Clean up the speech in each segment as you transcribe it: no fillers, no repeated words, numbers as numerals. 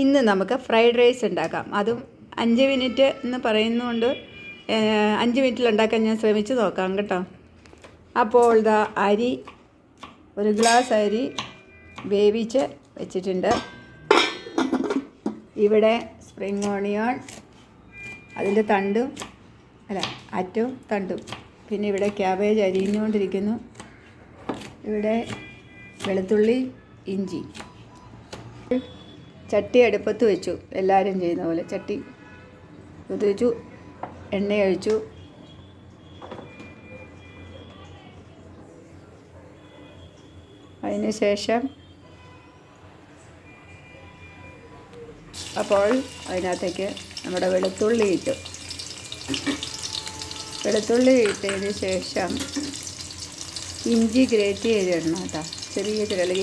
ഇന്ന് നമുക്ക് fried rice ഉണ്ടാക്കാം. അതും 5 മിനിറ്റ് എന്ന് പറയുന്നതുകൊണ്ട് 5 മിനിറ്റിൽ ഉണ്ടാക്കാൻ ഞാൻ ശ്രമിച്ച് നോക്കാം കേട്ടോ. അപ്പോൾ ഇതാ അരി, 1 ഗ്ലാസ് അരി വേവിച്ച് വെച്ചിട്ടുണ്ട്. ഇവിടെ സ്പ്രിംഗ് ഓണിയോൺ, അതിൻ്റെ അറ്റവും തണ്ടും. പിന്നെ ഇവിടെ ക്യാബേജ് അരിഞ്ഞുകൊണ്ടിരിക്കുന്നു. ഇവിടെ വെളുത്തുള്ളി, ഇഞ്ചി. ചട്ടി അടുപ്പത്ത് വെച്ചു, എല്ലാവരും ചെയ്യുന്ന പോലെ ചട്ടി അടുപ്പത്ത് വെച്ചു. എണ്ണ ഒഴിച്ചു. അതിന് ശേഷം അപ്പോൾ അതിനകത്തേക്ക് നമ്മുടെ വെളുത്തുള്ളി ഇട്ടു. വെളുത്തുള്ളി ഇട്ടതിന് ശേഷം ഇഞ്ചി ഗ്രേറ്റ് ചെയ്തിടണം കേട്ടോ. ചെറിയ ചിരളി.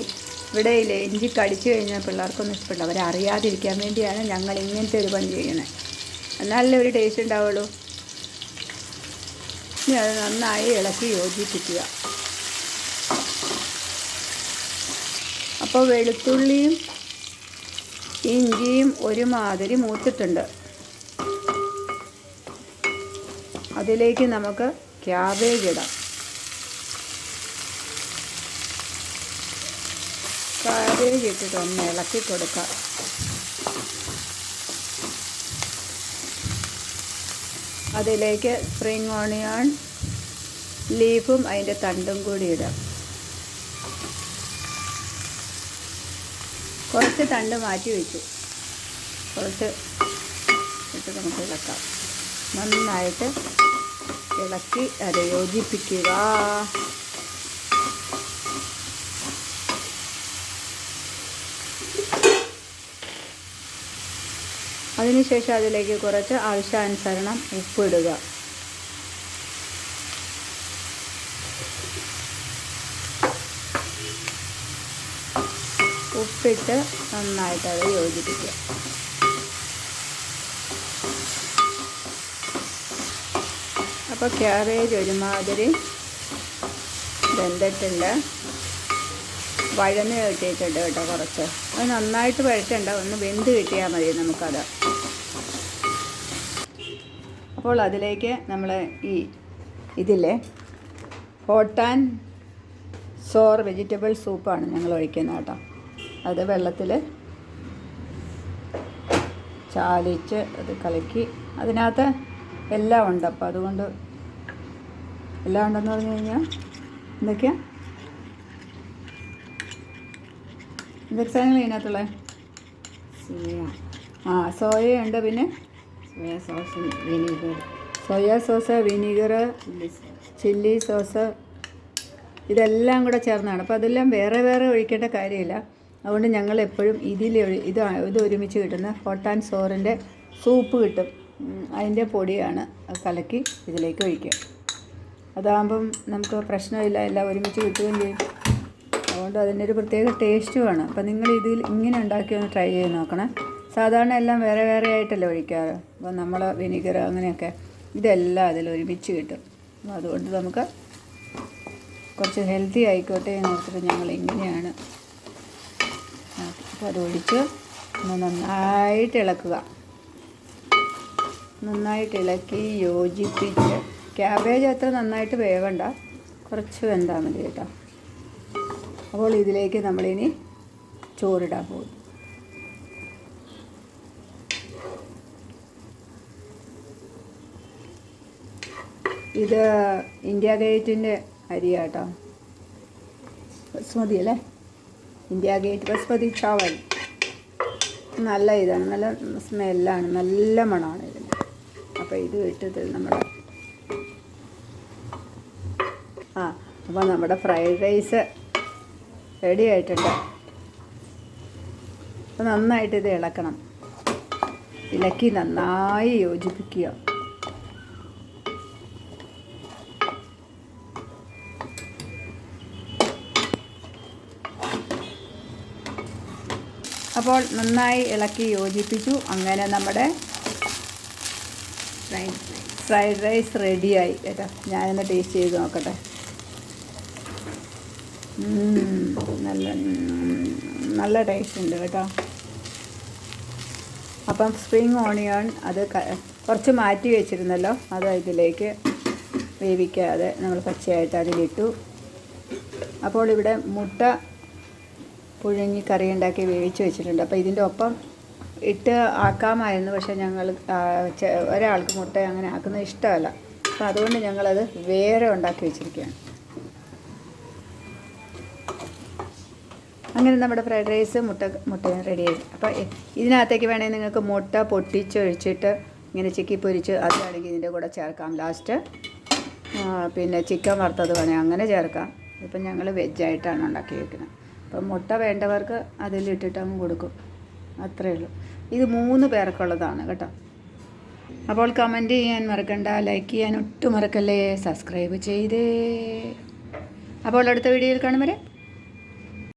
ഇവിടെ ഇല്ലേ, ഇഞ്ചി കടിച്ചു കഴിഞ്ഞാൽ പിള്ളേർക്കൊന്നും ഇഷ്ടപ്പെടില്ല. അവരറിയാതിരിക്കാൻ വേണ്ടിയാണ് ഞങ്ങൾ ഇങ്ങനത്തെ ഒരു പണി ചെയ്യണത്. എന്നാലല്ലേ ഒരു ടേസ്റ്റ് ഉണ്ടാവുള്ളൂ. ഇനി അത് നന്നായി ഇളക്കി യോജിപ്പിക്കുക. അപ്പോൾ വെളുത്തുള്ളിയും ഇഞ്ചിയും ഒരുമാതിരി മൂത്തിട്ടുണ്ട്. അതിലേക്ക് നമുക്ക് ക്യാബേജ് ഇടാം. ക്യാബേജ് ഇട്ടിട്ട് ഒന്ന് ഇളക്കി കൊടുക്കാം. അതിലേക്ക് സ്പ്രിംഗ് ഓണിയൺ ലീഫും അതിൻ്റെ തണ്ടും കൂടി ഇടാം. കുറച്ച് തണ്ട് മാറ്റി വെച്ചു. കുറച്ച് ഇട്ട് നമുക്ക് ഇളക്കാം. നന്നായിട്ട് ഇളക്കി അത് യോജിപ്പിക്കുക. അതിനുശേഷം അതിലേക്ക് കുറച്ച് ആവശ്യാനുസരണം ഉപ്പിടുക. ഉപ്പിട്ട് നന്നായിട്ട് അത് യോജിപ്പിക്കുക. അപ്പോൾ ക്യാബേജ് ഒരുമാതിരി വെന്തിട്ടുണ്ട്. വഴന്ന് കിട്ടിയിട്ടുണ്ട് കേട്ടോ. കുറച്ച് അത് നന്നായിട്ട് വഴറ്റണ്ട, ഒന്ന് വെന്ത് കിട്ടിയാൽ മതി നമുക്കത്. അപ്പോൾ അതിലേക്ക് നമ്മൾ ഇതിലെ ഹോട്ട് ആൻഡ് സോർ വെജിറ്റബിൾ സൂപ്പാണ് ഞങ്ങൾ ഒഴിക്കുന്നത് കേട്ടോ. അത് വെള്ളത്തിൽ ചാലിച്ച് അത് കലക്കി, അതിനകത്ത് എല്ലാം ഉണ്ട്. അപ്പോൾ അതുകൊണ്ട് എല്ലാം ഉണ്ടെന്ന് പറഞ്ഞു കഴിഞ്ഞാൽ എന്തൊക്കെയാണ് സാധനങ്ങൾ ഇതിനകത്തുള്ളത്? സോയയുണ്ട്, പിന്നെ soya sauce, vinegar, chilli sauce, ഇതെല്ലാം കൂടെ ചേർന്നാണ്. അപ്പോൾ അതെല്ലാം വേറെ വേറെ ഒഴിക്കേണ്ട കാര്യമില്ല. അതുകൊണ്ട് ഞങ്ങൾ എപ്പോഴും ഇത് ഒരുമിച്ച് കിട്ടുന്ന ഹോട്ട് ആൻഡ് സോറിൻ്റെ സൂപ്പ് കിട്ടും. അതിൻ്റെ പൊടിയാണ് കലക്കി ഇതിലേക്ക് ഒഴിക്കുക. അതാകുമ്പം നമുക്ക് പ്രശ്നമില്ല, എല്ലാം ഒരുമിച്ച് കിട്ടുകയും ചെയ്യും. അതുകൊണ്ട് അതിൻ്റെ ഒരു പ്രത്യേക ടേസ്റ്റുമാണ്. അപ്പം നിങ്ങൾ ഇതിൽ ഇങ്ങനെ ഉണ്ടാക്കി ഒന്ന് ട്രൈ ചെയ്ത് നോക്കണം. സാധാരണ എല്ലാം വേറെ വേറെ ആയിട്ടല്ലേ ഒഴിക്കാറ്. അപ്പോൾ നമ്മൾ വിനീഗർ അങ്ങനെയൊക്കെ, ഇതെല്ലാം അതിൽ ഒരുമിച്ച് കിട്ടും. അതുകൊണ്ട് നമുക്ക് കുറച്ച് ഹെൽത്തി ആയിക്കോട്ടെ എന്ന് ഓർത്തിട്ട് ഞങ്ങൾ ഇങ്ങനെയാണ്. അപ്പോൾ അതൊഴിച്ച് ഒന്ന് നന്നായിട്ട് ഇളക്കുക. നന്നായിട്ട് ഇളക്കി യോജിപ്പിച്ച്, ക്യാബേജ് അത്ര നന്നായിട്ട് വേവണ്ട, കുറച്ച് വെന്താൽ മതി കേട്ടോ. അപ്പോൾ ഇതിലേക്ക് നമ്മളിനി ചോറിടാൻ പോകും. ഇത് ഇന്ത്യ ഗേറ്റിൻ്റെ അരിയാട്ടോ. ബസ്മതി അല്ലേ, ഇന്ത്യ ഗേറ്റ് ബസ്മതി ചാവൽ. നല്ല ഇതാണ്, നല്ല സ്മെല്ലാണ്, നല്ല മണമാണ് ഇതിന്. അപ്പോൾ ഇത് ഇട്ടിട്ട് അപ്പോൾ നമ്മുടെ ഫ്രൈഡ് റൈസ് റെഡി ആയിട്ടുണ്ട്. അപ്പോൾ നന്നായിട്ട് ഇത് ഇളക്കണം. ഇളക്കി നന്നായി യോജിപ്പിക്കുക. അപ്പോൾ നന്നായി ഇളക്കി യോജിപ്പിച്ചു. അങ്ങനെ നമ്മുടെ ഫ്രൈഡ് റൈസ് റെഡിയായി കേട്ടോ. ഞാനൊന്ന് ടേസ്റ്റ് ചെയ്ത് നോക്കട്ടെ. നല്ല ടേസ്റ്റ് ഉണ്ട് കേട്ടോ. അപ്പം സ്പ്രിങ് ഓണിയൺ അത് കുറച്ച് മാറ്റി വെച്ചിരുന്നല്ലോ, അത് ഇതിലേക്ക് വേവിക്കാതെ നമ്മൾ പച്ചയായിട്ട് അതിലിട്ടു. അപ്പോൾ ഇവിടെ മുട്ട പുഴുങ്ങി കറി ഉണ്ടാക്കി വേവിച്ച് വെച്ചിട്ടുണ്ട്. അപ്പോൾ ഇതിൻ്റെ ഒപ്പം ഇട്ട് ആക്കാമായിരുന്നു, പക്ഷേ ഞങ്ങൾ ഒരാൾക്ക് മുട്ട അങ്ങനെ ആക്കുന്നത് ഇഷ്ടമല്ല. അപ്പോൾ അതുകൊണ്ട് ഞങ്ങളത് വേറെ ഉണ്ടാക്കി വെച്ചിരിക്കുകയാണ്. അങ്ങനെ നമ്മുടെ ഫ്രൈഡ് റൈസ് മുട്ട റെഡിയായി. അപ്പോൾ ഇതിനകത്തേക്ക് വേണമെങ്കിൽ നിങ്ങൾക്ക് മുട്ട പൊട്ടിച്ചൊഴിച്ചിട്ട് ഇങ്ങനെ ചിക്കി പൊരിച്ച് അത് വേണമെങ്കിൽ ഇതിൻ്റെ കൂടെ ചേർക്കാം ലാസ്റ്റ്. പിന്നെ ചിക്കൻ വറുത്തത് വേണമെങ്കിൽ അങ്ങനെ ചേർക്കാം. ഇപ്പം ഞങ്ങൾ വെജായിട്ടാണ് ഉണ്ടാക്കി വയ്ക്കുന്നത്. അപ്പം മുട്ട വേണ്ടവർക്ക് അതിലിട്ടിട്ട് അങ്ങ് കൊടുക്കും, അത്രയേ ഉള്ളൂ. ഇത് 3 പേർക്കുള്ളതാണ് കേട്ടോ. അപ്പോൾ കമൻറ്റ് ചെയ്യാൻ മറക്കണ്ട, ലൈക്ക് ചെയ്യാൻ ഒട്ടും മറക്കല്ലേ, സബ്സ്ക്രൈബ് ചെയ്തേ. അപ്പോൾ അടുത്ത വീഡിയോയിൽ കാണും വരെ.